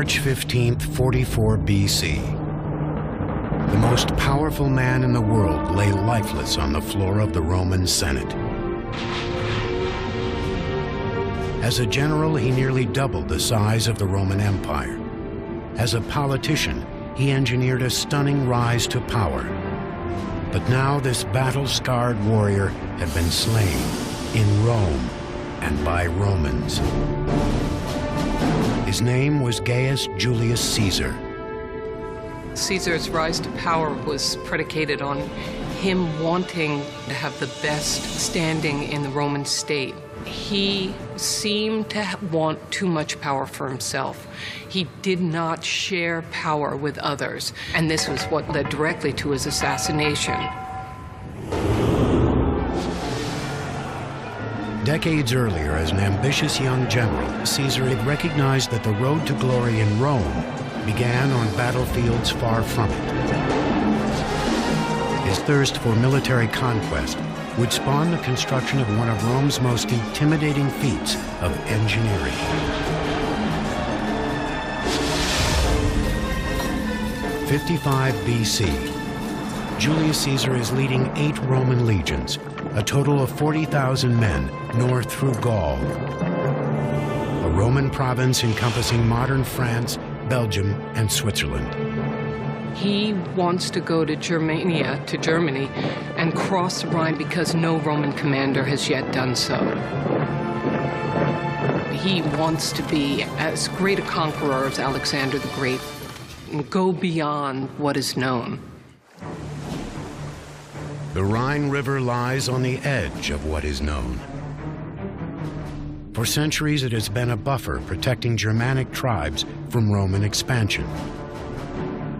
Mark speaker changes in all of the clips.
Speaker 1: March 15th, 44 BC. The most powerful man in the world lay lifeless on the floor of the Roman Senate. As a general, he nearly doubled the size of the Roman Empire. As a politician, he engineered a stunning rise to power. But now this battle-scarred warrior had been slain in Rome and by Romans. His name was Gaius Julius Caesar.
Speaker 2: Caesar's rise to power was predicated on him wanting to have the best standing in the Roman state. He seemed to want too much power for himself. He did not share power with others, and this was what led directly to his assassination.
Speaker 1: Decades earlier, as an ambitious young general, Caesar had recognized that the road to glory in Rome began on battlefields far from it. His thirst for military conquest would spawn the construction of one of Rome's most intimidating feats of engineering. In 55 BC, Julius Caesar is leading 8 Roman legions, a total of 40,000 men, north through Gaul, a Roman province encompassing modern France, Belgium, and Switzerland.
Speaker 2: He wants to go to Germania, to Germany, and cross the Rhine because no Roman commander has yet done so. He wants to be as great a conqueror as Alexander the Great and go beyond what is known.
Speaker 1: The Rhine River lies on the edge of what is known. For centuries, it has been a buffer protecting Germanic tribes from Roman expansion.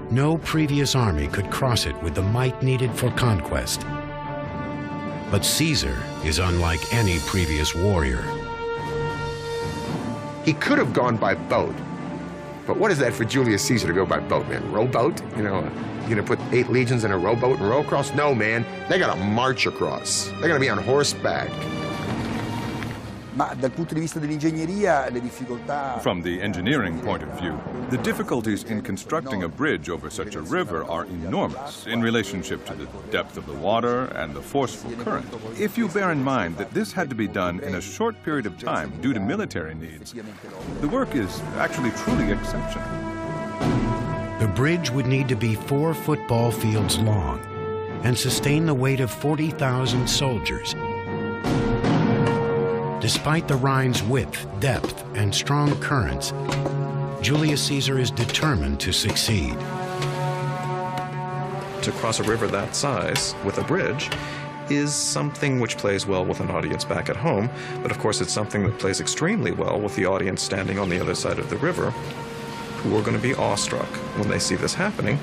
Speaker 1: No previous army could cross it with the might needed for conquest. But Caesar is unlike any previous warrior.
Speaker 3: He could have gone by boat, but what is that for Julius Caesar to go by boat, man? Rowboat? You know, you're gonna put 8 legions in a rowboat and row across? No, man, they gotta march across. They're gonna be on horseback.
Speaker 4: From the engineering point of view, the difficulties in constructing a bridge over such a river are enormous in relationship to the depth of the water and the forceful current. If you bear in mind that this had to be done in a short period of time due to military needs, the work is actually truly exceptional.
Speaker 1: The bridge would need to be 4 football fields long and sustain the weight of 40,000 soldiers. Despite the Rhine's width, depth, and strong currents, Julius Caesar is determined to succeed.
Speaker 5: To cross a river that size with a bridge is something which plays well with an audience back at home, but of course it's something that plays extremely well with the audience standing on the other side of the river, who are going to be awestruck when they see this happening.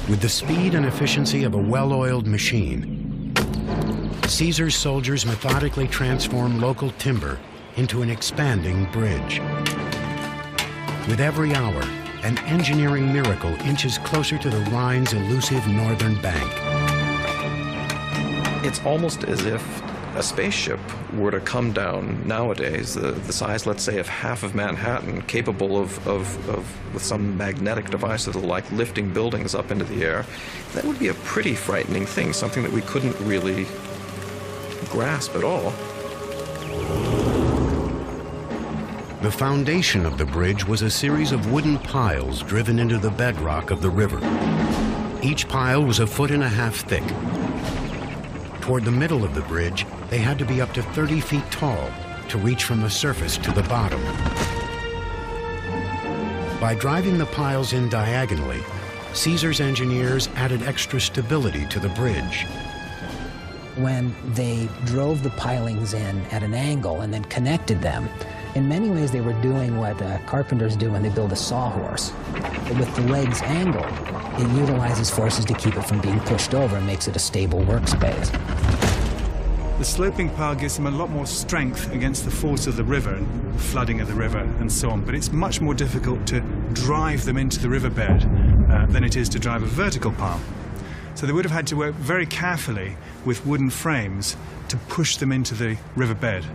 Speaker 1: With the speed and efficiency of a well-oiled machine, Caesar's soldiers methodically transform local timber into an expanding bridge. With every hour, an engineering miracle inches closer to the Rhine's elusive northern bank.
Speaker 5: It's almost as if a spaceship were to come down nowadays, the size, let's say, of half of Manhattan, capable of with some magnetic device that'll like lifting buildings up into the air. That would be a pretty frightening thing, something that we couldn't really grasp at all.
Speaker 1: The foundation of the bridge was a series of wooden piles driven into the bedrock of the river. Each pile was 1.5 feet thick. Toward the middle of the bridge, they had to be up to 30 feet tall to reach from the surface to the bottom. By driving the piles in diagonally, Caesar's engineers added extra stability to the bridge.
Speaker 6: When they drove the pilings in at an angle and then connected them, in many ways they were doing what carpenters do when they build a sawhorse. But with the legs angled, it utilizes forces to keep it from being pushed over and makes it a stable workspace.
Speaker 7: The sloping pile gives them a lot more strength against the force of the river and flooding of the river and so on, but it's much more difficult to drive them into the riverbed than it is to drive a vertical pile. So they would have had to work very carefully with wooden frames to push them into the riverbed.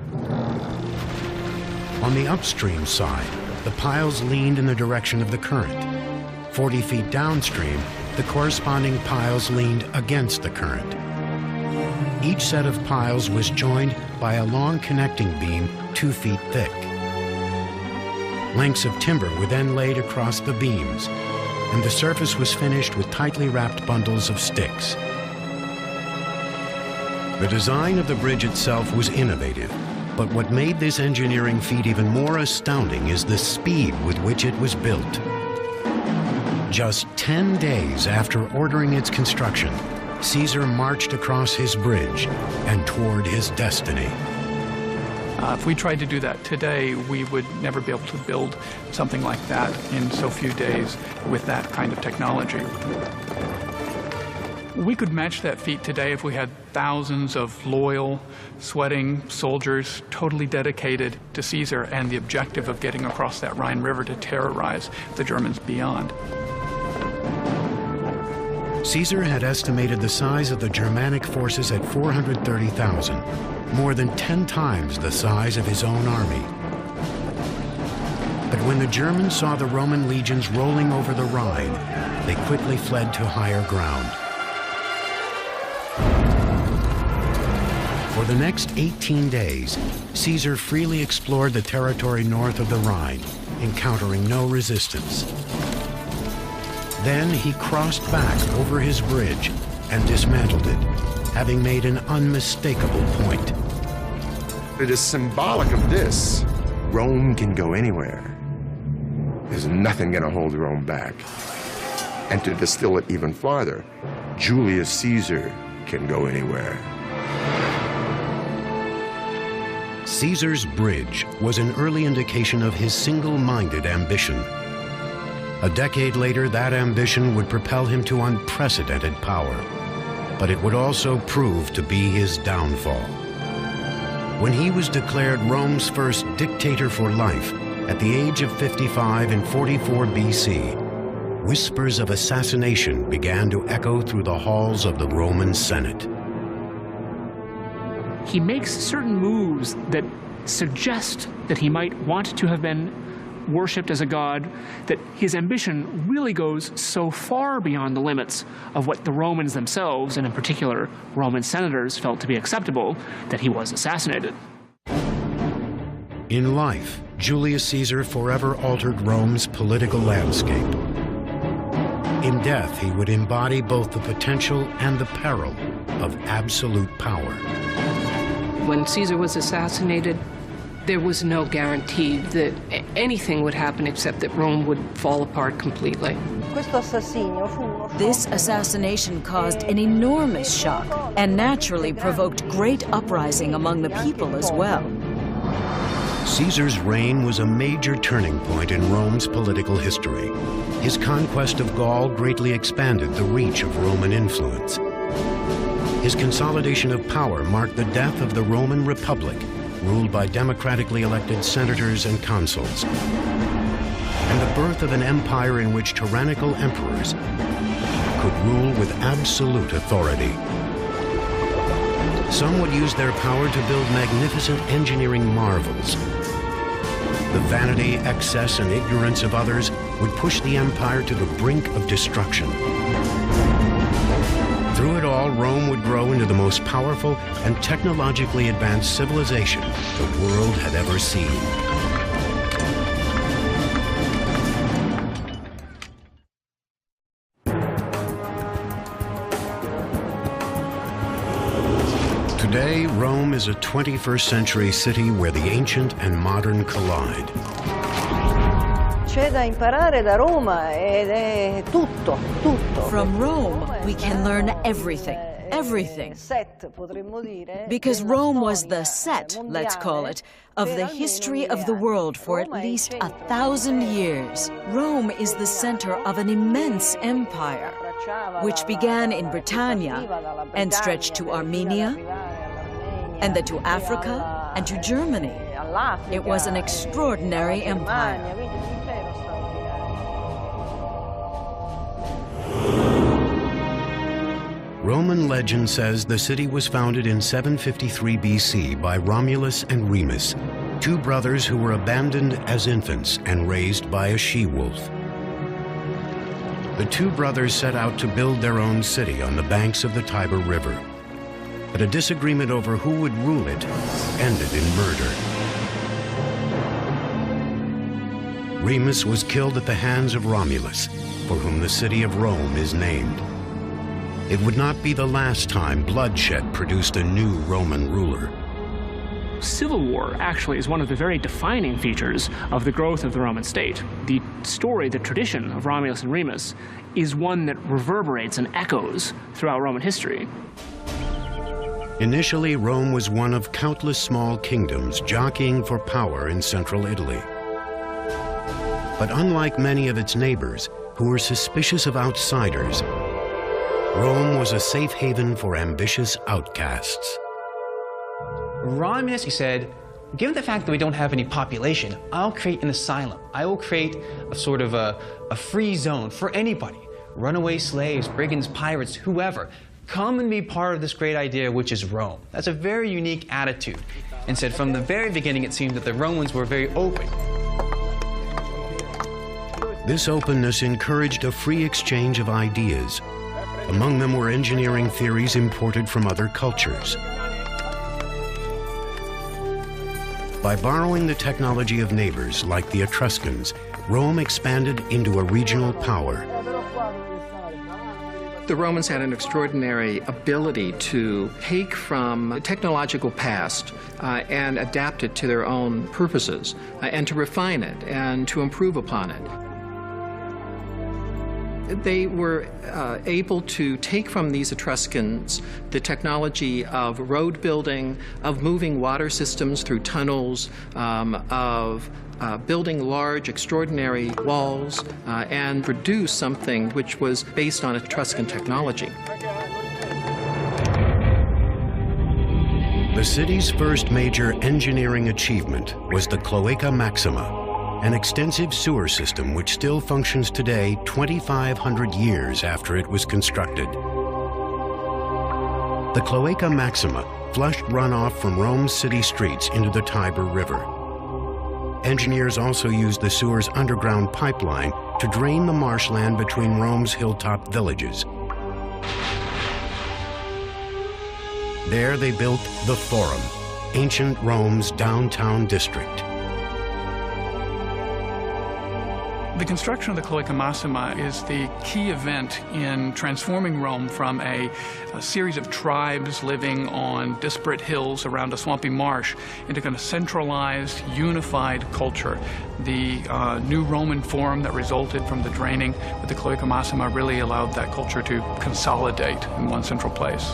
Speaker 1: On the upstream side, the piles leaned in the direction of the current. 40 feet downstream, the corresponding piles leaned against the current. Each set of piles was joined by a long connecting beam 2 feet thick. Lengths of timber were then laid across the beams, and the surface was finished with tightly wrapped bundles of sticks. The design of the bridge itself was innovative, but what made this engineering feat even more astounding is the speed with which it was built. Just 10 days after ordering its construction, Caesar marched across his bridge and toward his destiny.
Speaker 8: If we tried to do that today, we would never be able to build something like that in so few days with that kind of technology. We could match that feat today if we had thousands of loyal, sweating soldiers totally dedicated to Caesar and the objective of getting across that Rhine River to terrorize the Germans beyond.
Speaker 1: Caesar had estimated the size of the Germanic forces at 430,000, more than 10 times the size of his own army. But when the Germans saw the Roman legions rolling over the Rhine, they quickly fled to higher ground. For the next 18 days, Caesar freely explored the territory north of the Rhine, encountering no resistance. Then he crossed back over his bridge and dismantled it, having made an unmistakable point.
Speaker 3: It is symbolic of this. Rome can go anywhere. There's nothing going to hold Rome back. And to distill it even farther, Julius Caesar can go anywhere.
Speaker 1: Caesar's bridge was an early indication of his single-minded ambition. A decade later, that ambition would propel him to unprecedented power, but it would also prove to be his downfall. When he was declared Rome's first dictator for life at the age of 55 in 44 BC, whispers of assassination began to echo through the halls of the Roman Senate.
Speaker 9: He makes certain moves that suggest that he might want to have been worshipped as a god, that his ambition really goes so far beyond the limits of what the Romans themselves, and in particular Roman senators, felt to be acceptable, that he was assassinated.
Speaker 1: In life, Julius Caesar forever altered Rome's political landscape. In death, he would embody both the potential and the peril of absolute power.
Speaker 2: When Caesar was assassinated, there was no guarantee that anything would happen except that Rome would fall apart completely.
Speaker 10: This assassination caused an enormous shock and naturally provoked great uprising among the people as well.
Speaker 1: Caesar's reign was a major turning point in Rome's political history. His conquest of Gaul greatly expanded the reach of Roman influence. His consolidation of power marked the death of the Roman Republic, ruled by democratically elected senators and consuls, and the birth of an empire in which tyrannical emperors could rule with absolute authority. Some would use their power to build magnificent engineering marvels. The vanity, excess, and ignorance of others would push the empire to the brink of destruction. Through it all, Rome would grow into the most powerful and technologically advanced civilization the world had ever seen. Today, Rome is a 21st century city where the ancient and modern collide.
Speaker 10: From Rome, we can learn everything. Everything. Because Rome was the set, let's call it, of the history of the world for at least 1,000 years. Rome is the center of an immense empire, which began in Britannia and stretched to Armenia, and then to Africa and to Germany. It was an extraordinary empire.
Speaker 1: Roman legend says the city was founded in 753 BC by Romulus and Remus, two brothers who were abandoned as infants and raised by a she-wolf. The two brothers set out to build their own city on the banks of the Tiber River. But a disagreement over who would rule it ended in murder. Remus was killed at the hands of Romulus, for whom the city of Rome is named. It would not be the last time bloodshed produced a new Roman ruler.
Speaker 9: Civil war actually is one of the very defining features of the growth of the Roman state. The story, the tradition of Romulus and Remus is one that reverberates and echoes throughout Roman history.
Speaker 1: Initially, Rome was one of countless small kingdoms jockeying for power in central Italy. But unlike many of its neighbors, who were suspicious of outsiders, Rome was a safe haven for ambitious outcasts.
Speaker 11: Romulus, he said, given the fact that we don't have any population, I'll create an asylum. I will create a sort of a free zone for anybody. Runaway slaves, brigands, pirates, whoever. Come and be part of this great idea, which is Rome. That's a very unique attitude. And said from the very beginning, it seemed that the Romans were very open.
Speaker 1: This openness encouraged a free exchange of ideas. Among them were engineering theories imported from other cultures. By borrowing the technology of neighbors like the Etruscans, Rome expanded into a regional power.
Speaker 2: The Romans had an extraordinary ability to take from the technological past and adapt it to their own purposes, and to refine it and to improve upon it. They were able to take from these Etruscans the technology of road building, of moving water systems through tunnels, of building large, extraordinary walls, and produce something which was based on Etruscan technology.
Speaker 1: The city's first major engineering achievement was the Cloaca Maxima, an extensive sewer system which still functions today 2,500 years after it was constructed. The Cloaca Maxima flushed runoff from Rome's city streets into the Tiber River. Engineers also used the sewer's underground pipeline to drain the marshland between Rome's hilltop villages. There they built the Forum, ancient Rome's downtown district.
Speaker 8: The construction of the Cloaca Maxima is the key event in transforming Rome from a series of tribes living on disparate hills around a swampy marsh into kind of centralized, unified culture. The new Roman Forum that resulted from the draining with the Cloaca Maxima really allowed that culture to consolidate in one central place.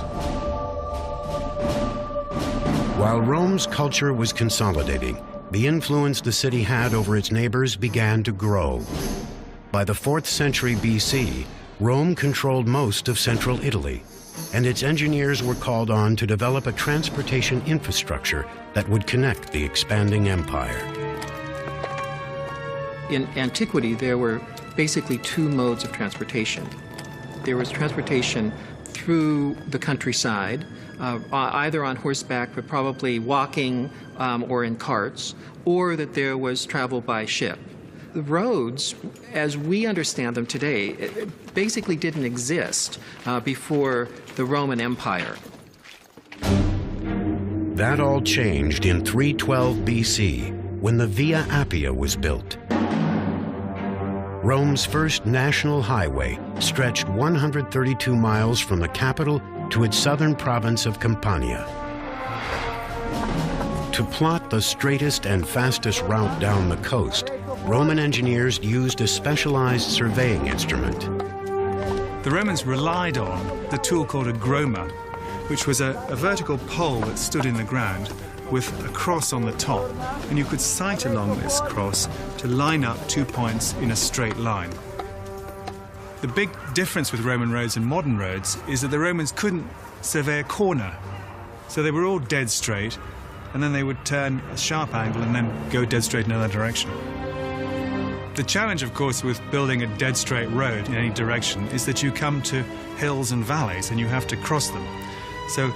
Speaker 1: While Rome's culture was consolidating, the influence the city had over its neighbors began to grow. By the 4th century BC, Rome controlled most of central Italy, and its engineers were called on to develop a transportation infrastructure that would connect the expanding empire.
Speaker 2: In antiquity, there were basically two modes of transportation. There was transportation through the countryside, either on horseback, but probably walking or in carts, or that there was travel by ship. The roads, as we understand them today, basically didn't exist before the Roman Empire.
Speaker 1: That all changed in 312 BC, when the Via Appia was built. Rome's first national highway stretched 132 miles from the capital to its southern province of Campania. To plot the straightest and fastest route down the coast, Roman engineers used a specialized surveying instrument.
Speaker 7: The Romans relied on the tool called a groma, which was a vertical pole that stood in the ground with a cross on the top, and you could sight along this cross to line up 2 points in a straight line. The big difference with Roman roads and modern roads is that the Romans couldn't survey a corner, so they were all dead straight, and then they would turn a sharp angle and then go dead straight in another direction. The challenge, of course, with building a dead straight road in any direction is that you come to hills and valleys and you have to cross them. So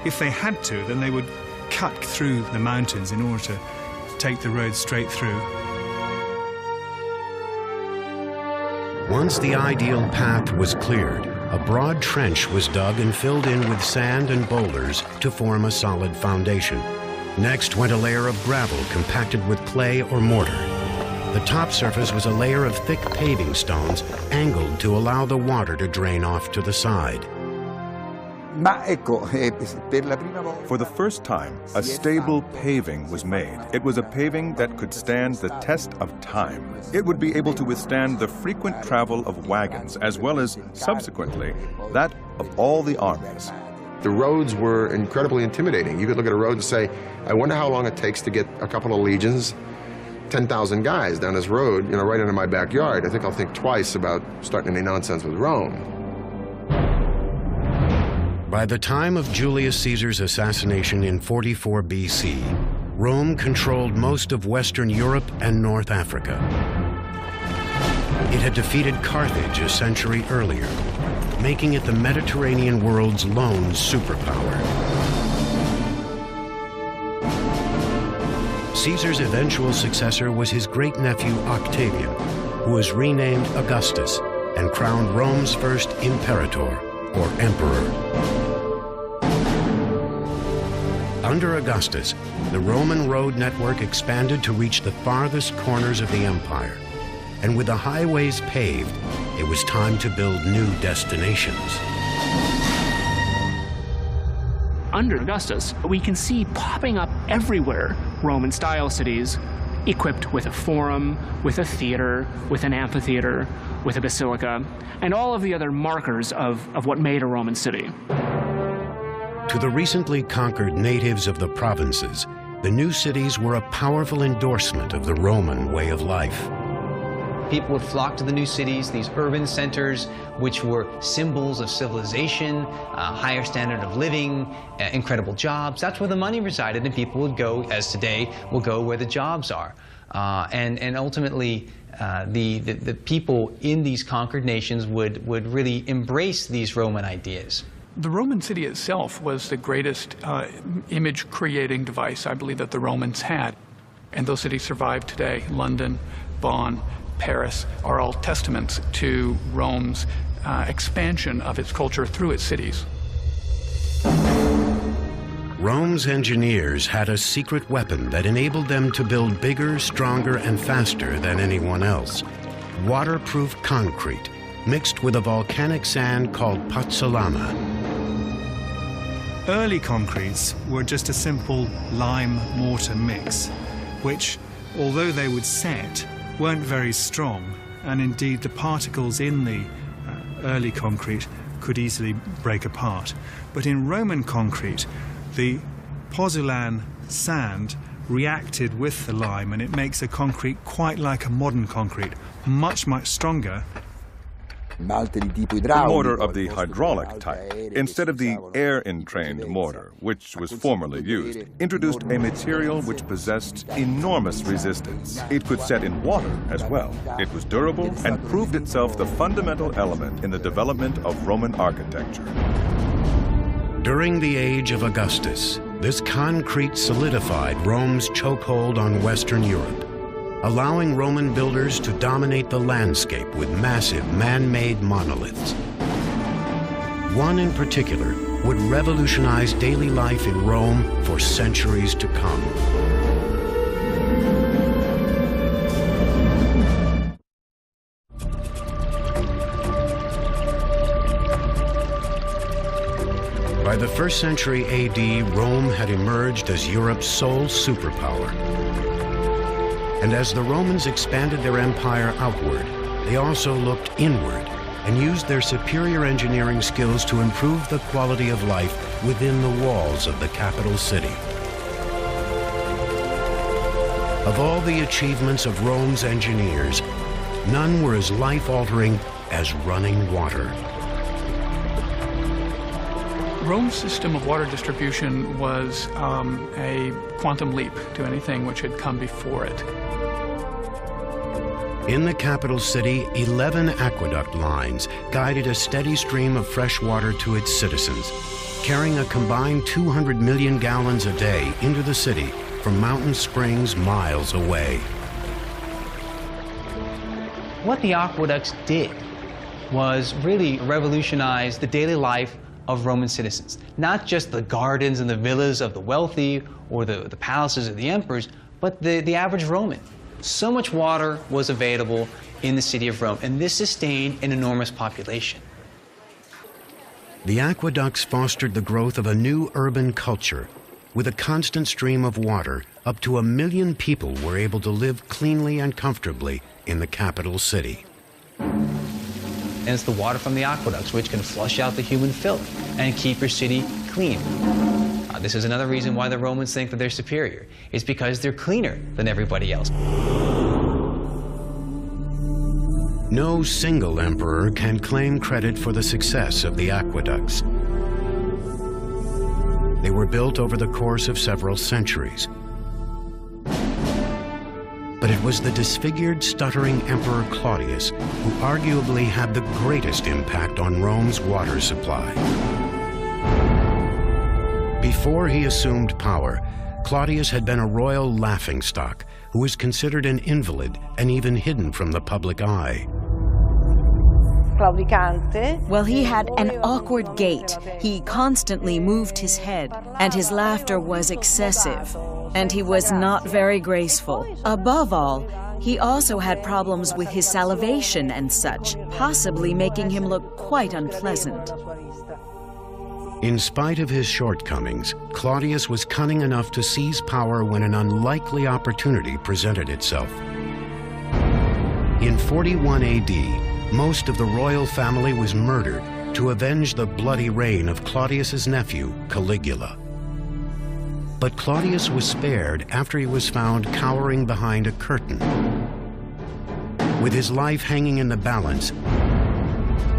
Speaker 7: if they had to, then they would cut through the mountains in order to take the road straight through.
Speaker 1: Once the ideal path was cleared, a broad trench was dug and filled in with sand and boulders to form a solid foundation. Next went a layer of gravel compacted with clay or mortar. The top surface was a layer of thick paving stones angled to allow the water to drain off to the side.
Speaker 4: For the first time, a stable paving was made. It was a paving that could stand the test of time. It would be able to withstand the frequent travel of wagons, as well as, subsequently, that of all the armies.
Speaker 3: The roads were incredibly intimidating. You could look at a road and say, I wonder how long it takes to get a couple of legions, 10,000 guys down this road, you know, right into my backyard. I think I'll think twice about starting any nonsense with Rome.
Speaker 1: By the time of Julius Caesar's assassination in 44 BC, Rome controlled most of Western Europe and North Africa. It had defeated Carthage a century earlier, making it the Mediterranean world's lone superpower. Caesar's eventual successor was his great-nephew Octavian, who was renamed Augustus and crowned Rome's first imperator, or emperor. Under Augustus, the Roman road network expanded to reach the farthest corners of the empire. And with the highways paved, it was time to build new destinations.
Speaker 9: Under Augustus, we can see popping up everywhere Roman-style cities equipped with a forum, with a theater, with an amphitheater, with a basilica, and all of the other markers of what made a Roman city.
Speaker 1: To the recently conquered natives of the provinces, the new cities were a powerful endorsement of the Roman way of life.
Speaker 11: People would flock to the new cities, these urban centers, which were symbols of civilization, higher standard of living, incredible jobs. That's where the money resided, and people would go, as today, will go where the jobs are. And ultimately, the people in these conquered nations would really embrace these Roman ideas.
Speaker 8: The Roman city itself was the greatest image-creating device, I believe, that the Romans had. And those cities survive today. London, Bonn, Paris are all testaments to Rome's expansion of its culture through its cities.
Speaker 1: Rome's engineers had a secret weapon that enabled them to build bigger, stronger, and faster than anyone else. Waterproof concrete, mixed with a volcanic sand called pozzolana.
Speaker 7: Early concretes were just a simple lime-mortar mix, which, although they would set, weren't very strong, and indeed the particles in the early concrete could easily break apart. But in Roman concrete, the pozzolan sand reacted with the lime, and it makes a concrete quite like a modern concrete, much, much stronger.
Speaker 4: The mortar of the hydraulic type, instead of the air-entrained mortar, which was formerly used, introduced a material which possessed enormous resistance. It could set in water as well. It was durable and proved itself the fundamental element in the development of Roman architecture.
Speaker 1: During the age of Augustus, this concrete solidified Rome's chokehold on Western Europe, allowing Roman builders to dominate the landscape with massive man-made monoliths. One in particular would revolutionize daily life in Rome for centuries to come. By the 1st century AD, Rome had emerged as Europe's sole superpower. And as the Romans expanded their empire outward, they also looked inward and used their superior engineering skills to improve the quality of life within the walls of the capital city. Of all the achievements of Rome's engineers, none were as life-altering as running water.
Speaker 8: Rome's system of water distribution was a quantum leap to anything which had come before it.
Speaker 1: In the capital city, 11 aqueduct lines guided a steady stream of fresh water to its citizens, carrying a combined 200 million gallons a day into the city from mountain springs miles away.
Speaker 11: What the aqueducts did was really revolutionize the daily life of Roman citizens. Not just the gardens and the villas of the wealthy or the palaces of the emperors, but the average Roman. So much water was available in the city of Rome, and this sustained an enormous population.
Speaker 1: The aqueducts fostered the growth of a new urban culture. With a constant stream of water, up to 1 million people were able to live cleanly and comfortably in the capital city.
Speaker 11: And it's the water from the aqueducts which can flush out the human filth and keep your city clean. This is another reason why the Romans think that they're superior. It's because they're cleaner than everybody else.
Speaker 1: No single emperor can claim credit for the success of the aqueducts. They were built over the course of several centuries. But it was the disfigured, stuttering Emperor Claudius who arguably had the greatest impact on Rome's water supply. Before he assumed power, Claudius had been a royal laughingstock who was considered an invalid and even hidden from the public eye.
Speaker 10: Well, he had an awkward gait. He constantly moved his head, and his laughter was excessive, and he was not very graceful. Above all, he also had problems with his salivation and such, possibly making him look quite unpleasant.
Speaker 1: In spite of his shortcomings, Claudius was cunning enough to seize power when an unlikely opportunity presented itself. In 41 AD, most of the royal family was murdered to avenge the bloody reign of Claudius's nephew, Caligula. But Claudius was spared after he was found cowering behind a curtain. With his life hanging in the balance,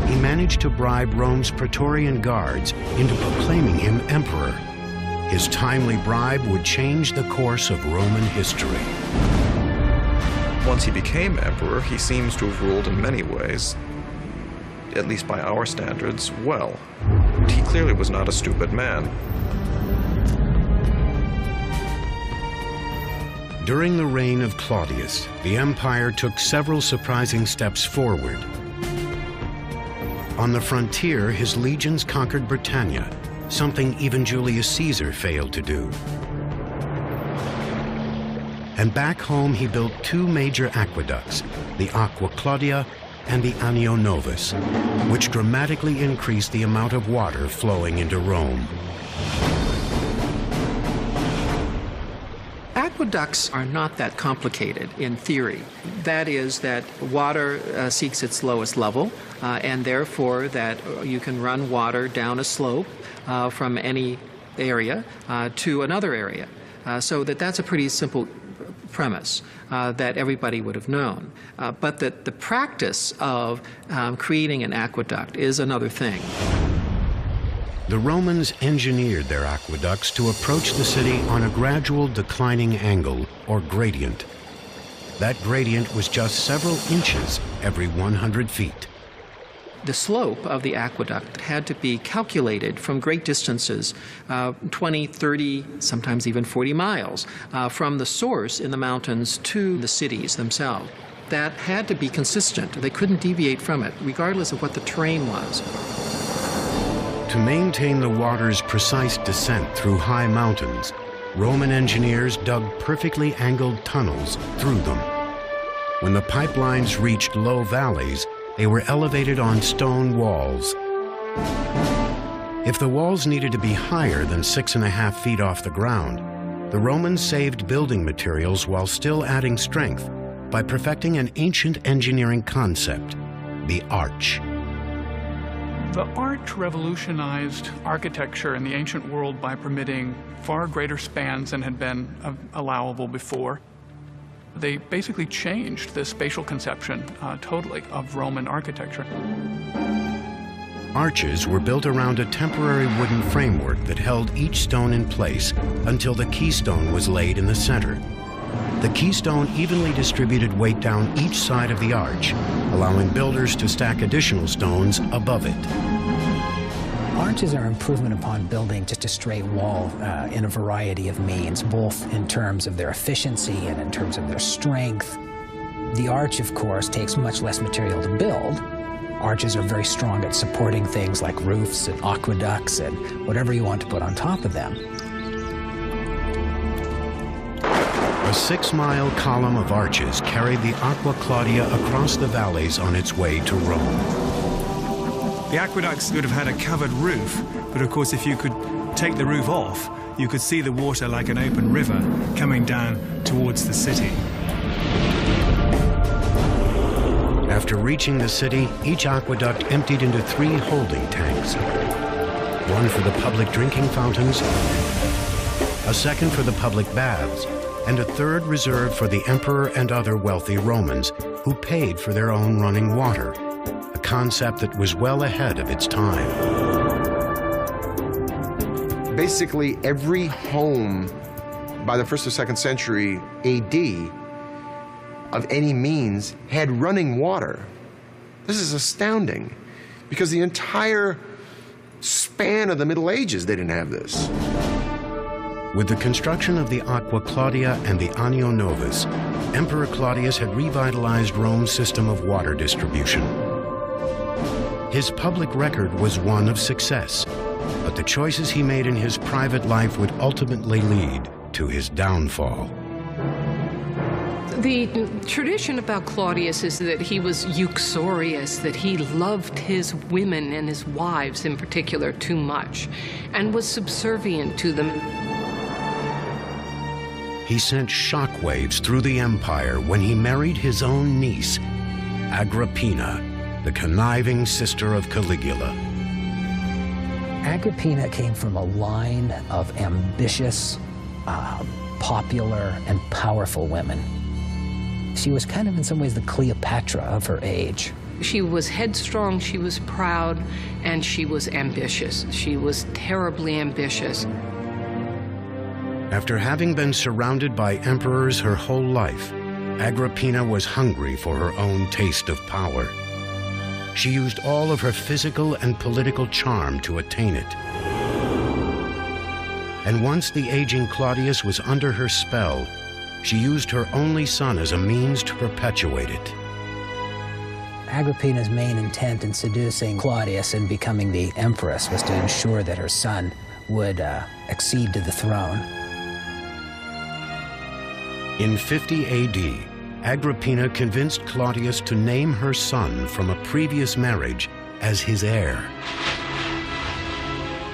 Speaker 1: he managed to bribe Rome's Praetorian guards into proclaiming him emperor. His timely bribe would change the course of Roman history.
Speaker 5: Once he became emperor, he seems to have ruled in many ways, at least by our standards, well. He clearly was not a stupid man.
Speaker 1: During the reign of Claudius, the empire took several surprising steps forward. On the frontier, his legions conquered Britannia, something even Julius Caesar failed to do. And back home, he built 2 major aqueducts, the Aqua Claudia and the Anio Novus, which dramatically increased the amount of water flowing into Rome.
Speaker 2: Aqueducts are not that complicated in theory. That is that water seeks its lowest level, and therefore that you can run water down a slope from any area to another area. So that's a pretty simple premise that everybody would have known. But that the practice of creating an aqueduct is another thing.
Speaker 1: The Romans engineered their aqueducts to approach the city on a gradual declining angle, or gradient. That gradient was just several inches every 100 feet.
Speaker 2: The slope of the aqueduct had to be calculated from great distances, 20, 30, sometimes even 40 miles, from the source in the mountains to the cities themselves. That had to be consistent. They couldn't deviate from it, regardless of what the terrain was.
Speaker 1: To maintain the water's precise descent through high mountains, Roman engineers dug perfectly angled tunnels through them. When the pipelines reached low valleys, they were elevated on stone walls. If the walls needed to be higher than 6.5 feet off the ground, the Romans saved building materials while still adding strength by perfecting an ancient engineering concept, the arch.
Speaker 8: The arch revolutionized architecture in the ancient world by permitting far greater spans than had been allowable before. They basically changed the spatial conception totally of Roman architecture.
Speaker 1: Arches were built around a temporary wooden framework that held each stone in place until the keystone was laid in the center. The keystone evenly distributed weight down each side of the arch, allowing builders to stack additional stones above it.
Speaker 6: arches are improvement upon building just a straight wall in a variety of means, both in terms of their efficiency and in terms of their strength. The arch, of course, takes much less material to build. Arches are very strong at supporting things like roofs and aqueducts and whatever you want to put on top of them.
Speaker 1: A 6-mile column of arches carried the Aqua Claudia across the valleys on its way to Rome.
Speaker 7: The aqueducts would have had a covered roof, but of course if you could take the roof off, you could see the water like an open river coming down towards the city.
Speaker 1: After reaching the city, each aqueduct emptied into 3 holding tanks. One for the public drinking fountains, a second for the public baths, and a third reserved for the emperor and other wealthy Romans who paid for their own running water, a concept that was well ahead of its time.
Speaker 3: Basically, every home by the 1st or 2nd century AD of any means had running water. This is astounding, because the entire span of the Middle Ages, they didn't have this.
Speaker 1: With the construction of the Aqua Claudia and the Anio Novus, Emperor Claudius had revitalized Rome's system of water distribution. His public record was one of success, but the choices he made in his private life would ultimately lead to his downfall.
Speaker 2: The tradition about Claudius is that he was uxorious, that he loved his women and his wives in particular too much, and was subservient to them.
Speaker 1: He sent shockwaves through the empire when he married his own niece, Agrippina, the conniving sister of Caligula.
Speaker 6: Agrippina came from a line of ambitious, popular, and powerful women. She was kind of in some ways the Cleopatra of her age.
Speaker 2: She was headstrong, she was proud, and she was ambitious. She was terribly ambitious.
Speaker 1: After having been surrounded by emperors her whole life, Agrippina was hungry for her own taste of power. She used all of her physical and political charm to attain it. And once the aging Claudius was under her spell, she used her only son as a means to perpetuate it.
Speaker 6: Agrippina's main intent in seducing Claudius and becoming the empress was to ensure that her son would accede to the throne.
Speaker 1: In 50 AD, Agrippina convinced Claudius to name her son from a previous marriage as his heir,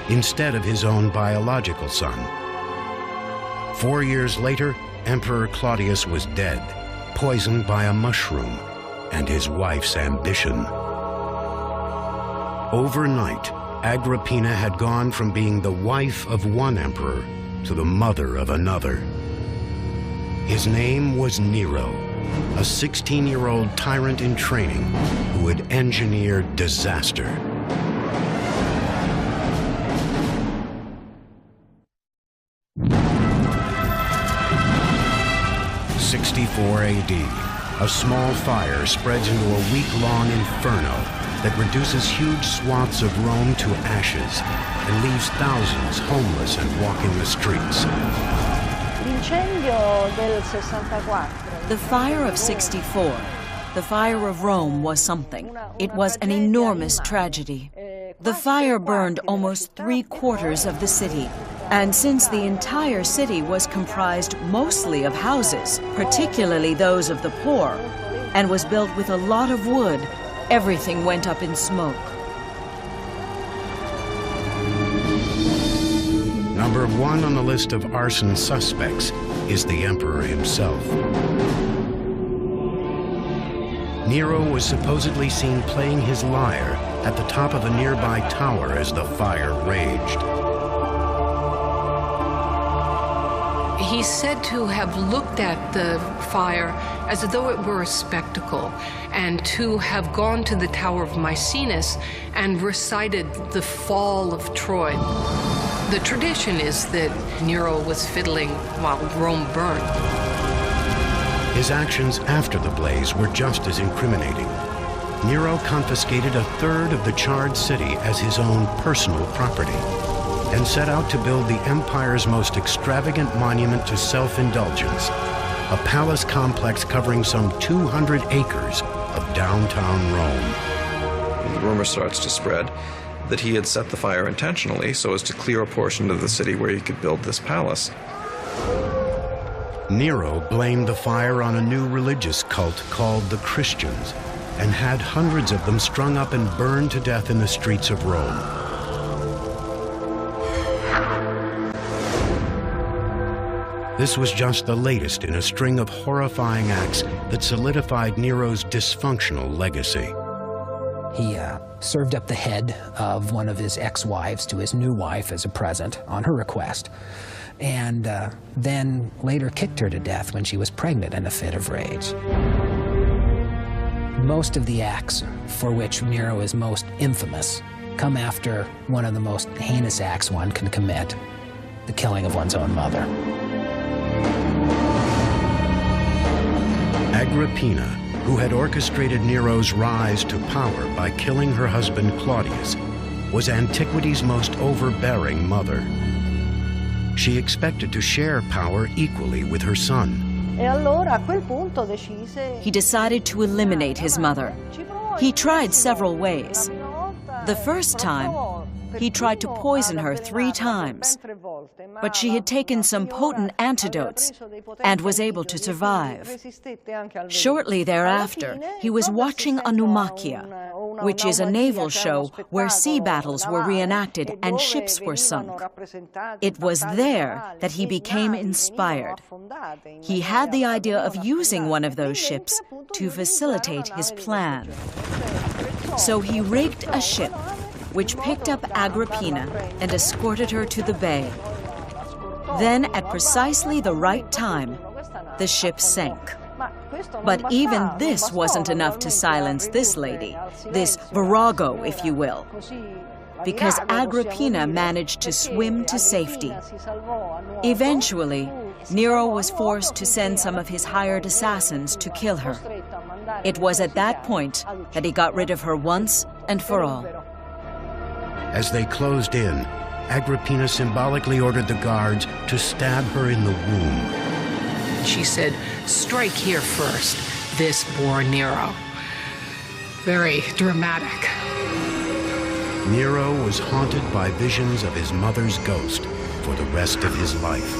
Speaker 1: instead of his own biological son. 4 years later, Emperor Claudius was dead, poisoned by a mushroom, and his wife's ambition. Overnight, Agrippina had gone from being the wife of one emperor to the mother of another. His name was Nero, a 16-year-old tyrant in training who had engineered disaster. '64 AD, a small fire spreads into a week-long inferno that reduces huge swaths of Rome to ashes and leaves thousands homeless and walking the streets.
Speaker 10: The fire of '64, the fire of Rome, was something. It was an enormous tragedy. The fire burned almost 3/4 of the city. And since the entire city was comprised mostly of houses, particularly those of the poor, and was built with a lot of wood, everything went up in smoke.
Speaker 1: Number 1 on the list of arson suspects is the emperor himself. Nero was supposedly seen playing his lyre at the top of a nearby tower as the fire raged.
Speaker 2: He's said to have looked at the fire as though it were a spectacle, and to have gone to the Tower of Maecenas and recited the fall of Troy. The tradition is that Nero was fiddling while Rome burned.
Speaker 1: His actions after the blaze were just as incriminating. Nero confiscated a third of the charred city as his own personal property and set out to build the empire's most extravagant monument to self-indulgence, a palace complex covering some 200 acres of downtown Rome.
Speaker 5: The rumor starts to spread that he had set the fire intentionally so as to clear a portion of the city where he could build this palace.
Speaker 1: Nero blamed the fire on a new religious cult called the Christians and had hundreds of them strung up and burned to death in the streets of Rome. This was just the latest in a string of horrifying acts that solidified Nero's dysfunctional legacy.
Speaker 6: He served up the head of one of his ex-wives to his new wife as a present on her request, and then later kicked her to death when she was pregnant in a fit of rage. Most of the acts for which Nero is most infamous come after one of the most heinous acts one can commit, the killing of one's own mother.
Speaker 1: Agrippina, who had orchestrated Nero's rise to power by killing her husband Claudius, was antiquity's most overbearing mother. She expected to share power equally with her son.
Speaker 10: He decided to eliminate his mother. He tried several ways. The first time, he tried to poison her 3 times, but she had taken some potent antidotes and was able to survive. Shortly thereafter, he was watching a Naumachia, which is a naval show where sea battles were reenacted and ships were sunk. It was there that he became inspired. He had the idea of using one of those ships to facilitate his plan. So he rigged a ship which picked up Agrippina and escorted her to the bay. Then, at precisely the right time, the ship sank. But even this wasn't enough to silence this lady, this virago, if you will, because Agrippina managed to swim to safety. Eventually, Nero was forced to send some of his hired assassins to kill her. It was at that point that he got rid of her once and for all.
Speaker 1: As they closed in, Agrippina symbolically ordered the guards to stab her in the womb.
Speaker 2: She said, "Strike here first." This bore Nero. Very dramatic.
Speaker 1: Nero was haunted by visions of his mother's ghost for the rest of his life.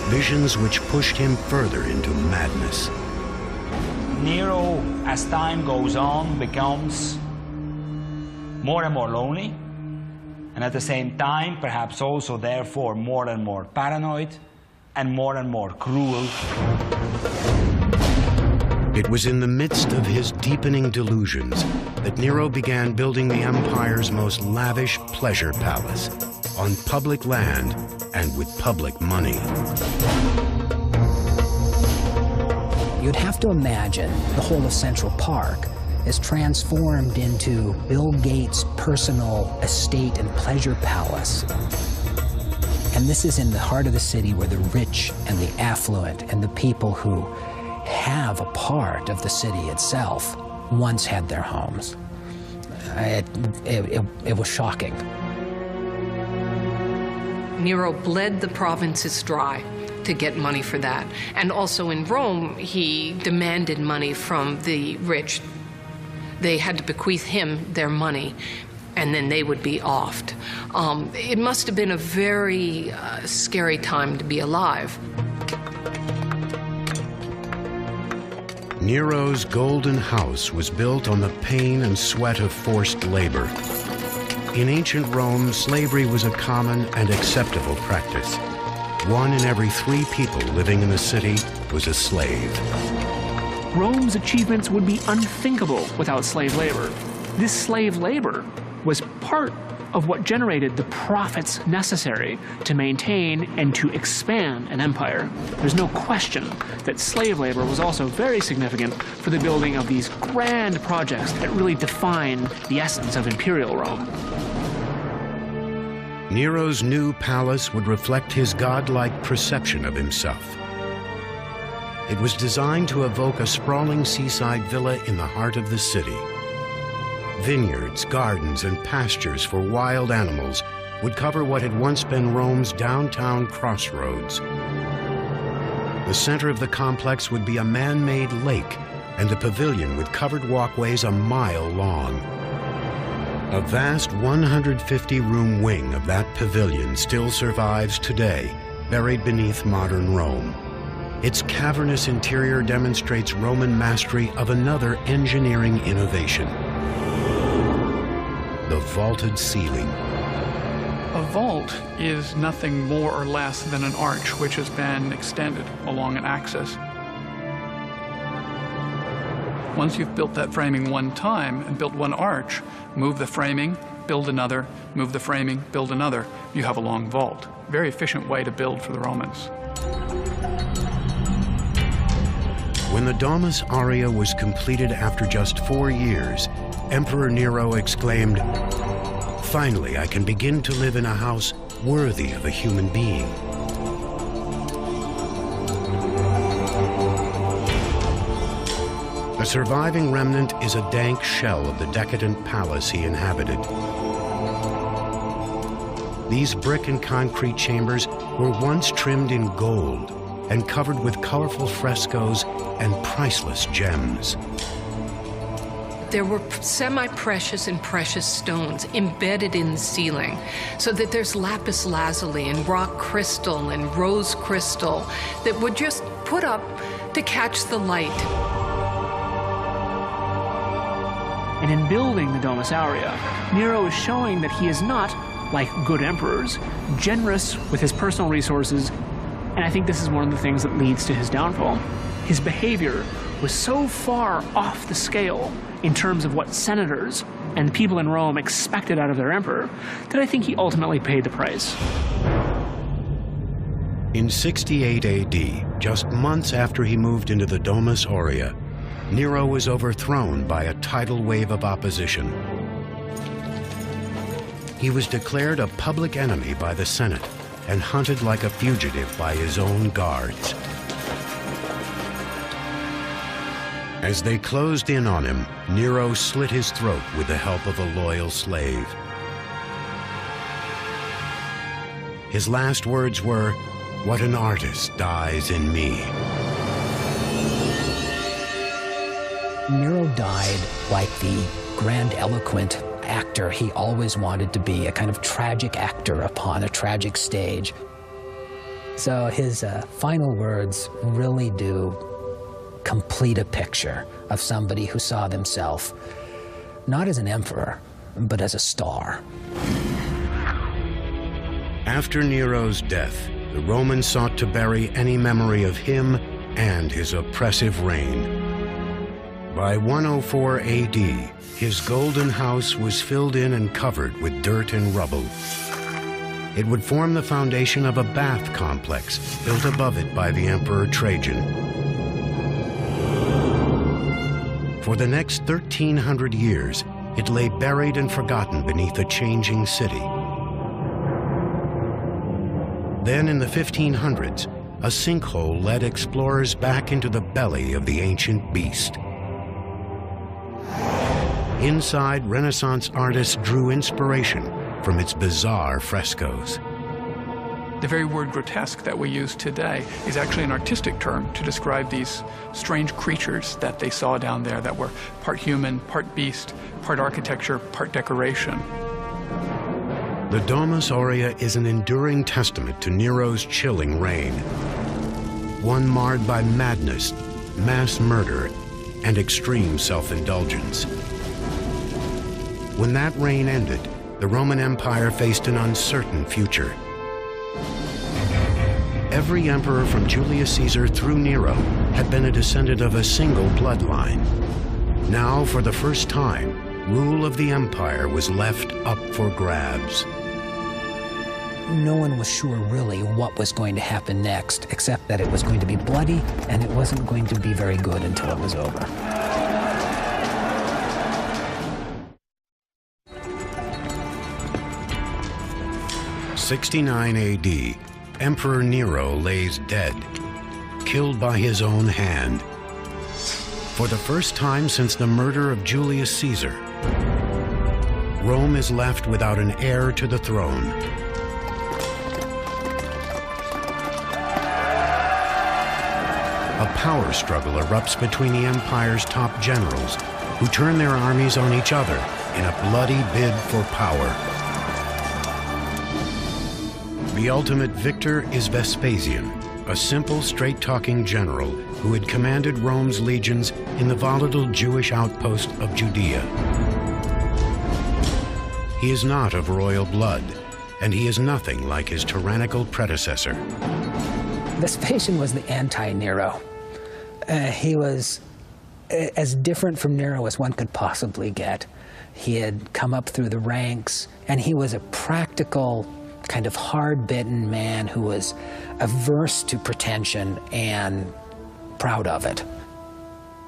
Speaker 1: Visions which pushed him further into madness.
Speaker 12: Nero, as time goes on, becomes more and more lonely, and at the same time, perhaps also therefore more and more paranoid and more cruel.
Speaker 1: It was in the midst of his deepening delusions that Nero began building the empire's most lavish pleasure palace on public land and with public money.
Speaker 6: You'd have to imagine the whole of Central Park is transformed into Bill Gates' personal estate and pleasure palace. And this is in the heart of the city where the rich and the affluent and the people who have a part of the city itself once had their homes. It was shocking.
Speaker 2: Nero bled the provinces dry to get money for that. And also in Rome, he demanded money from the rich. They had to bequeath him their money, and then they would be offed. It must have been a very scary time to be alive.
Speaker 1: Nero's golden house was built on the pain and sweat of forced labor. In ancient Rome, slavery was a common and acceptable practice. 1 in every 3 people living in the city was a slave.
Speaker 9: Rome's achievements would be unthinkable without slave labor. This slave labor was part of what generated the profits necessary to maintain and to expand an empire. There's no question that slave labor was also very significant for the building of these grand projects that really define the essence of imperial Rome.
Speaker 1: Nero's new palace would reflect his godlike perception of himself. It was designed to evoke a sprawling seaside villa in the heart of the city. Vineyards, gardens, and pastures for wild animals would cover what had once been Rome's downtown crossroads. The center of the complex would be a man-made lake and a pavilion with covered walkways a mile long. A vast 150-room wing of that pavilion still survives today, buried beneath modern Rome. Its cavernous interior demonstrates Roman mastery of another engineering innovation: the vaulted ceiling.
Speaker 8: A vault is nothing more or less than an arch which has been extended along an axis. Once you've built that framing one time and built one arch, move the framing, build another, move the framing, build another, you have a long vault. Very efficient way to build for the Romans.
Speaker 1: When the Domus Aurea was completed after just 4 years, Emperor Nero exclaimed, "Finally, I can begin to live in a house worthy of a human being." The surviving remnant is a dank shell of the decadent palace he inhabited. These brick and concrete chambers were once trimmed in gold and covered with colorful frescoes and priceless gems.
Speaker 2: There were semi-precious and precious stones embedded in the ceiling, so that there's lapis lazuli and rock crystal and rose crystal that would just put up to catch the light.
Speaker 9: And in building the Domus Aurea, Nero is showing that he is not, like good emperors, generous with his personal resources, and I think this is one of the things that leads to his downfall. His behavior was so far off the scale in terms of what senators and the people in Rome expected out of their emperor that I think he ultimately paid the price.
Speaker 1: In 68 AD, just months after he moved into the Domus Aurea, Nero was overthrown by a tidal wave of opposition. He was declared a public enemy by the Senate and hunted like a fugitive by his own guards. As they closed in on him, Nero slit his throat with the help of a loyal slave. His last words were, "What an artist dies in me."
Speaker 6: Nero died like the grandiloquent actor he always wanted to be, a kind of tragic actor upon a tragic stage. So his final words really do complete a picture of somebody who saw themselves not as an emperor, but as a star.
Speaker 1: After Nero's death, the Romans sought to bury any memory of him and his oppressive reign. By 104 AD, his golden house was filled in and covered with dirt and rubble. It would form the foundation of a bath complex built above it by the Emperor Trajan. For the next 1,300 years, it lay buried and forgotten beneath a changing city. Then in the 1500s, a sinkhole led explorers back into the belly of the ancient beast. Inside, Renaissance artists drew inspiration from its bizarre frescoes.
Speaker 8: The very word grotesque that we use today is actually an artistic term to describe these strange creatures that they saw down there that were part human, part beast, part architecture, part decoration.
Speaker 1: The Domus Aurea is an enduring testament to Nero's chilling reign, one marred by madness, mass murder, and extreme self-indulgence. When that reign ended, the Roman Empire faced an uncertain future. Every emperor from Julius Caesar through Nero had been a descendant of a single bloodline. Now, for the first time, rule of the empire was left up for grabs.
Speaker 6: No one was sure really what was going to happen next, except that it was going to be bloody and it wasn't going to be very good until it was over. '69 AD, Emperor Nero lays dead.
Speaker 1: killed by his own hand. For the first time since the murder of Julius Caesar, Rome is left without an heir to the throne. A power struggle erupts between the empire's top generals, who turn their armies on each other in a bloody bid for power. The ultimate victor is Vespasian, a simple, straight-talking general who had commanded Rome's legions in the volatile Jewish outpost of Judea. He is not of royal blood, and he is nothing like his tyrannical predecessor.
Speaker 6: Vespasian was the anti-Nero. He was as different from Nero as one could possibly get. He had come up through the ranks, and he was a practical, kind of hard-bitten man who was averse to pretension and proud of it.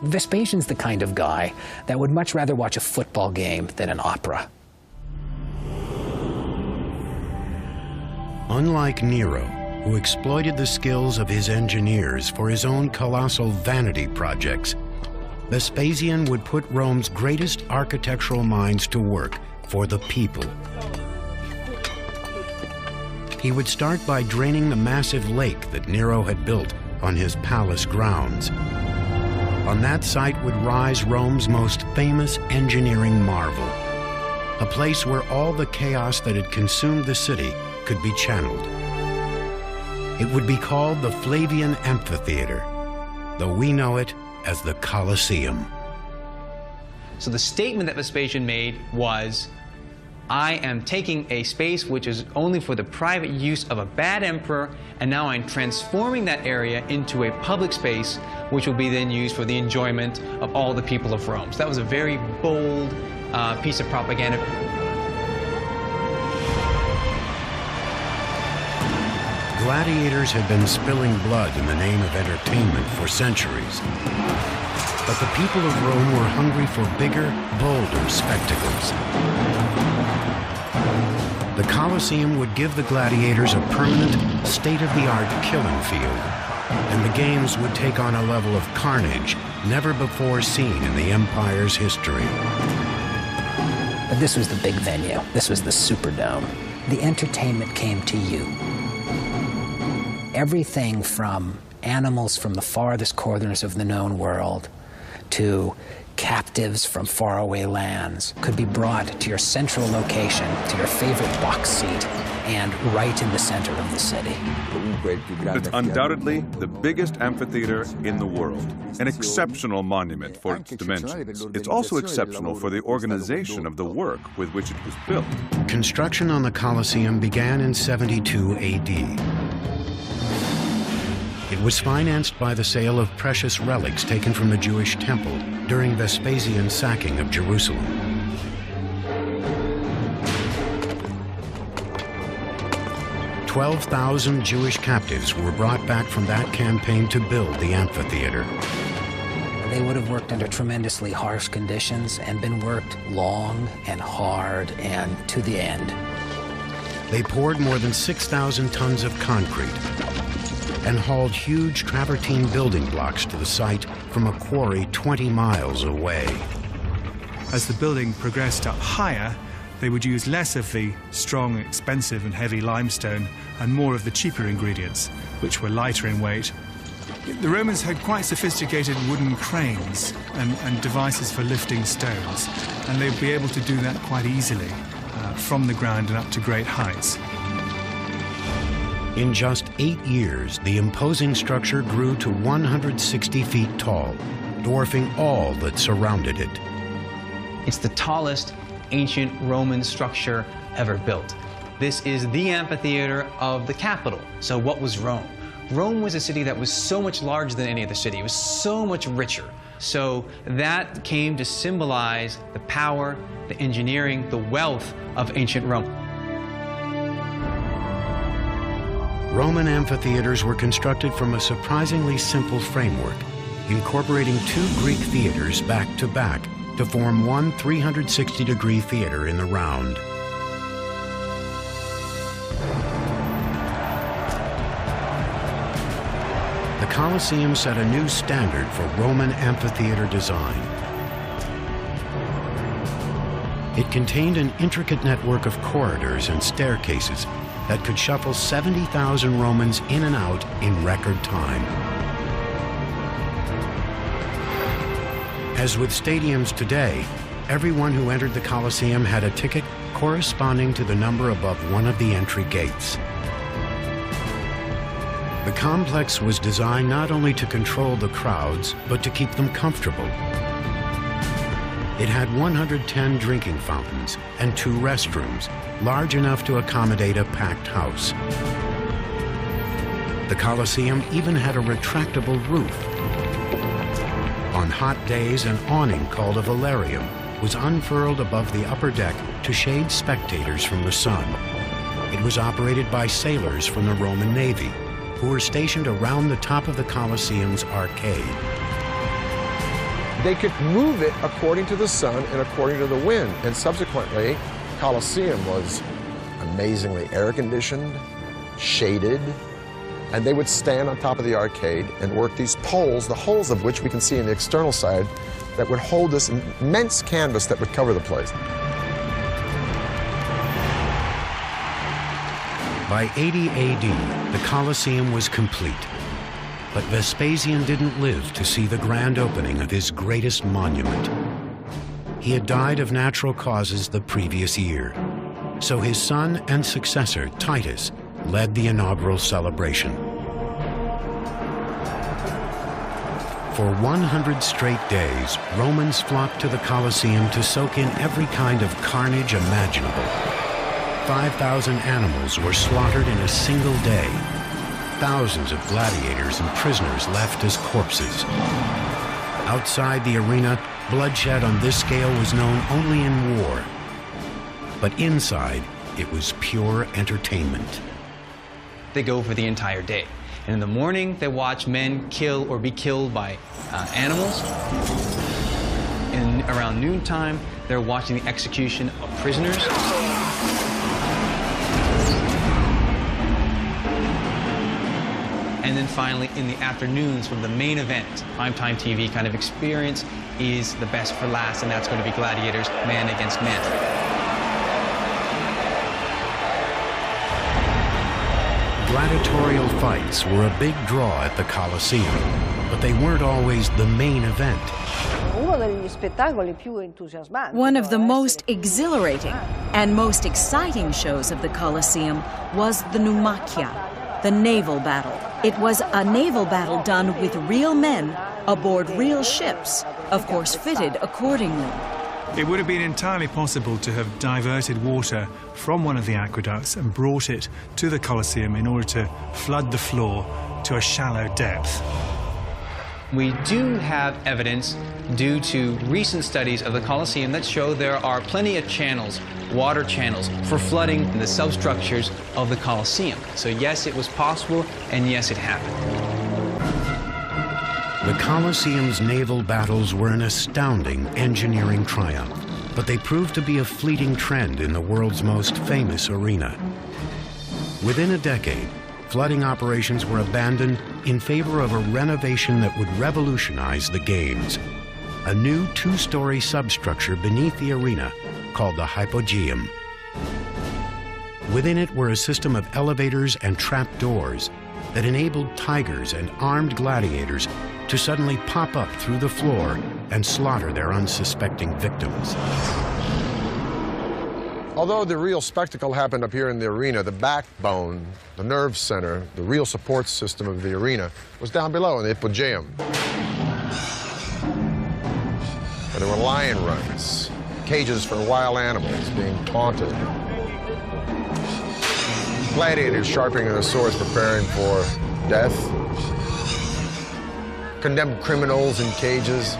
Speaker 6: Vespasian's the kind of guy that would much rather watch a football game than an opera.
Speaker 1: Unlike Nero, who exploited the skills of his engineers for his own colossal vanity projects, Vespasian would put Rome's greatest architectural minds to work for the people. He would start by draining the massive lake that Nero had built on his palace grounds. On that site would rise Rome's most famous engineering marvel, a place where all the chaos that had consumed the city could be channeled. It would be called the Flavian Amphitheater, though we know it as the Colosseum.
Speaker 11: So the statement that Vespasian made was, I am taking a space which is only for the private use of a bad emperor, and now I'm transforming that area into a public space which will be then used for the enjoyment of all the people of Rome. So that was a very bold piece of propaganda.
Speaker 1: Gladiators had been spilling blood in the name of entertainment for centuries. But the people of Rome were hungry for bigger, bolder spectacles. The Colosseum would give the gladiators a permanent, state-of-the-art killing field, and the games would take on a level of carnage never before seen in the empire's history.
Speaker 6: But this was the big venue. This was the Superdome. The entertainment came to you. Everything from animals from the farthest corners of the known world to captives from faraway lands could be brought to your central location, to your favorite box seat, and right in the center of the city.
Speaker 4: It's undoubtedly the biggest amphitheater in the world, an exceptional monument for its dimensions. It's also exceptional for the organization of the work with which it was built.
Speaker 1: Construction on the Colosseum began in 72 AD. It was financed by the sale of precious relics taken from the Jewish temple during Vespasian's sacking of Jerusalem. "12,000 Jewish captives were brought back from that campaign to build the amphitheater.
Speaker 6: They would have worked under tremendously harsh conditions and been worked long and hard and to the end.
Speaker 1: They poured more than 6,000 tons of concrete and hauled huge travertine building blocks to the site from a quarry 20 miles away.
Speaker 7: As the building progressed up higher, they would use less of the strong, expensive and heavy limestone and more of the cheaper ingredients, which were lighter in weight. The Romans had quite sophisticated wooden cranes and devices for lifting stones, and they'd be able to do that quite easily from the ground and up to great heights.
Speaker 1: In just 8 years, the imposing structure grew to 160 feet tall, dwarfing all that surrounded it.
Speaker 11: It's the tallest ancient Roman structure ever built. This is the amphitheater of the capital. So what was Rome? Rome was a city that was so much larger than any other city. It was so much richer. So that came to symbolize the power, the engineering, the wealth of ancient Rome.
Speaker 1: Roman amphitheaters were constructed from a surprisingly simple framework, incorporating 2 Greek theaters back to back to form one 360-degree theater in the round. The Colosseum set a new standard for Roman amphitheater design. It contained an intricate network of corridors and staircases that could shuffle 70,000 Romans in and out in record time. As with stadiums today, everyone who entered the Colosseum had a ticket corresponding to the number above one of the entry gates. The complex was designed not only to control the crowds, but to keep them comfortable. It had 110 drinking fountains and 2 restrooms, large enough to accommodate a packed house. The Colosseum even had a retractable roof. On hot days, an awning called a velarium was unfurled above the upper deck to shade spectators from the sun. It was operated by sailors from the Roman Navy, who were stationed around the top of the Colosseum's arcade.
Speaker 3: They could move it according to the sun and according to the wind. And subsequently, Colosseum was amazingly air-conditioned, shaded, and they would stand on top of the arcade and work these poles, the holes of which we can see on the external side, that would hold this immense canvas that would cover the place.
Speaker 1: By 80 AD, the Colosseum was complete. But Vespasian didn't live to see the grand opening of his greatest monument. He had died of natural causes the previous year, so his son and successor, Titus, led the inaugural celebration. For 100 straight days, Romans flocked to the Colosseum to soak in every kind of carnage imaginable. 5,000 animals were slaughtered in a single day. Thousands of gladiators and prisoners left as corpses. Outside the arena, bloodshed on this scale was known only in war. But inside, it was pure entertainment.
Speaker 11: They go for the entire day. And in the morning, they watch men kill or be killed by animals. And around noontime, they're watching the execution of prisoners. And then finally, in the afternoons, from the main event, primetime TV kind of experience is the best for last, and that's going to be gladiators, man against man.
Speaker 1: Gladiatorial fights were a big draw at the Colosseum, but they weren't always the main event.
Speaker 10: One of the most exhilarating and most exciting shows of the Colosseum was the Naumachia, the naval battle. It was a naval battle done with real men aboard real ships, of course fitted accordingly.
Speaker 7: It would have been entirely possible to have diverted water from one of the aqueducts and brought it to the Colosseum in order to flood the floor to a shallow depth.
Speaker 11: We do have evidence due to recent studies of the Colosseum that show there are plenty of channels, water channels, for flooding the substructures of the Colosseum. So yes, it was possible, and yes, it happened.
Speaker 1: The Colosseum's naval battles were an astounding engineering triumph, but they proved to be a fleeting trend in the world's most famous arena. Within a decade, flooding operations were abandoned in favor of a renovation that would revolutionize the games. A new 2-story substructure beneath the arena called the Hypogeum. Within it were a system of elevators and trapdoors that enabled tigers and armed gladiators to suddenly pop up through the floor and slaughter their unsuspecting victims.
Speaker 3: Although the real spectacle happened up here in the arena, the backbone, the nerve center, the real support system of the arena was down below in the Hypogeum. And there were lion runs, cages for wild animals being taunted, gladiators sharpening their swords preparing for death, condemned criminals in cages.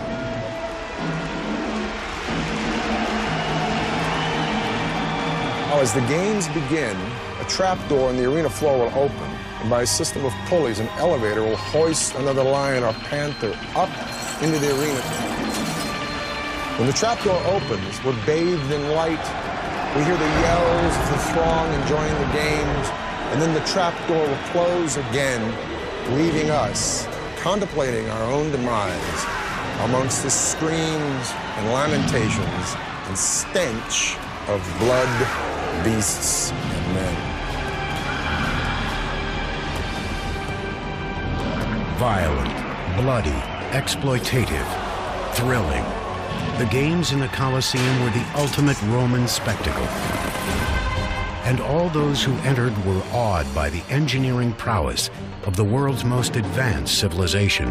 Speaker 3: Now, as the games begin, a trapdoor in the arena floor will open, and by a system of pulleys, an elevator will hoist another lion or panther up into the arena. When the trapdoor opens, we're bathed in light. We hear the yells of the throng enjoying the games, and then the trapdoor will close again, leaving us contemplating our own demise amongst the screams and lamentations and stench of blood, beasts, and men.
Speaker 1: Violent, bloody, exploitative, thrilling. The games in the Colosseum were the ultimate Roman spectacle. And all those who entered were awed by the engineering prowess of the world's most advanced civilization.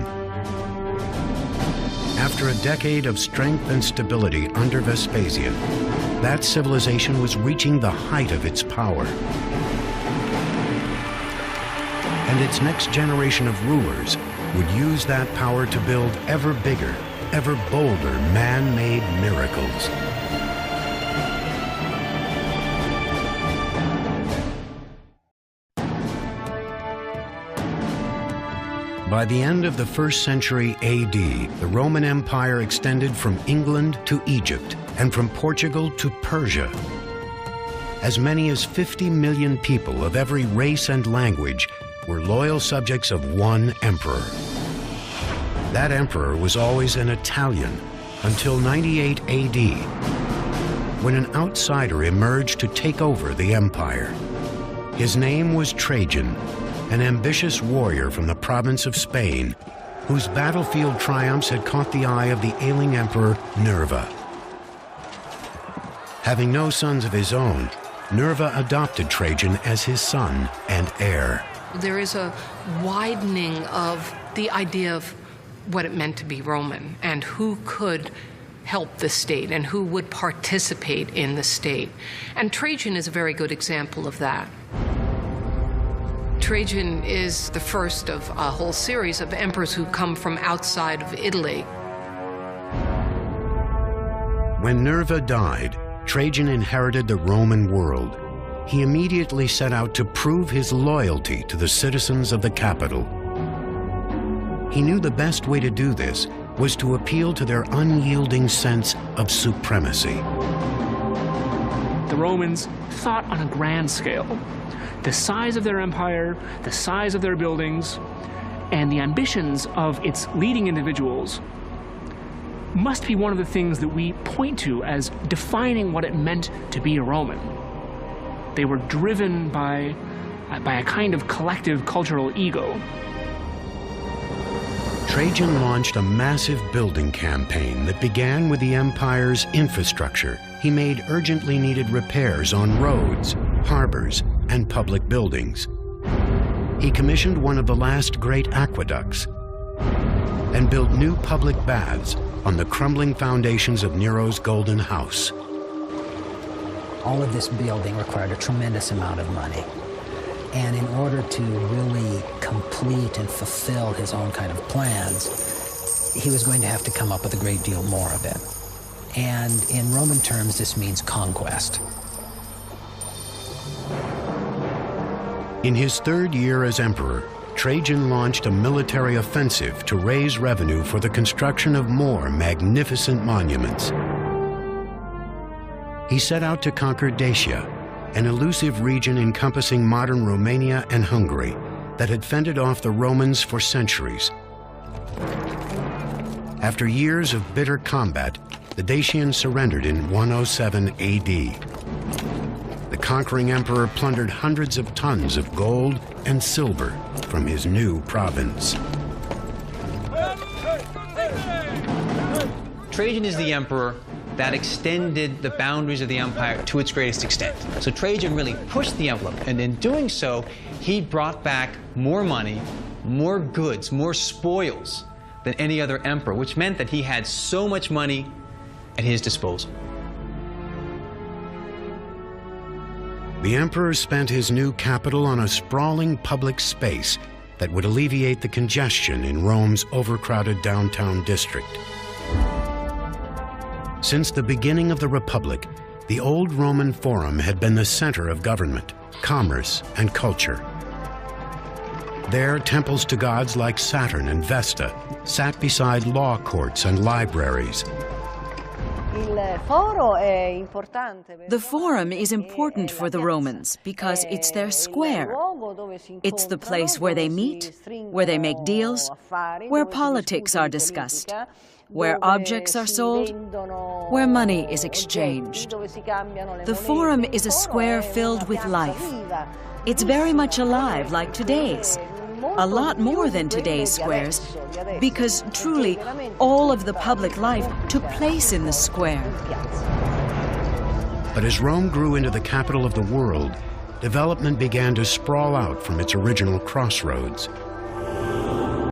Speaker 1: After a decade of strength and stability under Vespasian, that civilization was reaching the height of its power. And its next generation of rulers would use that power to build ever bigger, ever bolder man-made miracles. By the end of the 1st century AD, the Roman Empire extended from England to Egypt and from Portugal to Persia. As many as 50 million people of every race and language were loyal subjects of one emperor. That emperor was always an Italian until 98 AD, when an outsider emerged to take over the empire. His name was Trajan, an ambitious warrior from the province of Spain, whose battlefield triumphs had caught the eye of the ailing emperor Nerva. Having no sons of his own, Nerva adopted Trajan as his son and heir.
Speaker 2: There is a widening of the idea of what it meant to be Roman and who could help the state and who would participate in the state. And Trajan is a very good example of that. Trajan is the first of a whole series of emperors who come from outside of Italy.
Speaker 1: When Nerva died, Trajan inherited the Roman world. He immediately set out to prove his loyalty to the citizens of the capital. He knew the best way to do this was to appeal to their unyielding sense of supremacy.
Speaker 9: The Romans thought on a grand scale. The size of their empire, the size of their buildings, and the ambitions of its leading individuals must be one of the things that we point to as defining what it meant to be a Roman. They were driven by a kind of collective cultural ego.
Speaker 1: Trajan launched a massive building campaign that began with the empire's infrastructure. He made urgently needed repairs on roads, harbors, and public buildings. He commissioned one of the last great aqueducts and built new public baths on the crumbling foundations of Nero's Golden House.
Speaker 6: All of this building required a tremendous amount of money. And in order to really complete and fulfill his own kind of plans, he was going to have to come up with a great deal more of it. And in Roman terms, this means conquest.
Speaker 1: In his 3rd year as emperor, Trajan launched a military offensive to raise revenue for the construction of more magnificent monuments. He set out to conquer Dacia, an elusive region encompassing modern Romania and Hungary that had fended off the Romans for centuries. After years of bitter combat, the Dacians surrendered in 107 AD. The conquering emperor plundered hundreds of tons of gold and silver from his new province.
Speaker 11: Trajan is the emperor that extended the boundaries of the empire to its greatest extent. So Trajan really pushed the envelope, and in doing so, he brought back more money, more goods, more spoils than any other emperor, which meant that he had so much money at his disposal.
Speaker 1: The emperor spent his new capital on a sprawling public space that would alleviate the congestion in Rome's overcrowded downtown district. Since the beginning of the Republic, the old Roman Forum had been the center of government, commerce, and culture. There, temples to gods like Saturn and Vesta sat beside law courts and libraries.
Speaker 10: The Forum is important for the Romans because it's their square. It's the place where they meet, where they make deals, where politics are discussed, where objects are sold, where money is exchanged. The Forum is a square filled with life. It's very much alive like today's. A lot more than today's squares, because truly all of the public life took place in the square.
Speaker 1: But as Rome grew into the capital of the world, development began to sprawl out from its original crossroads.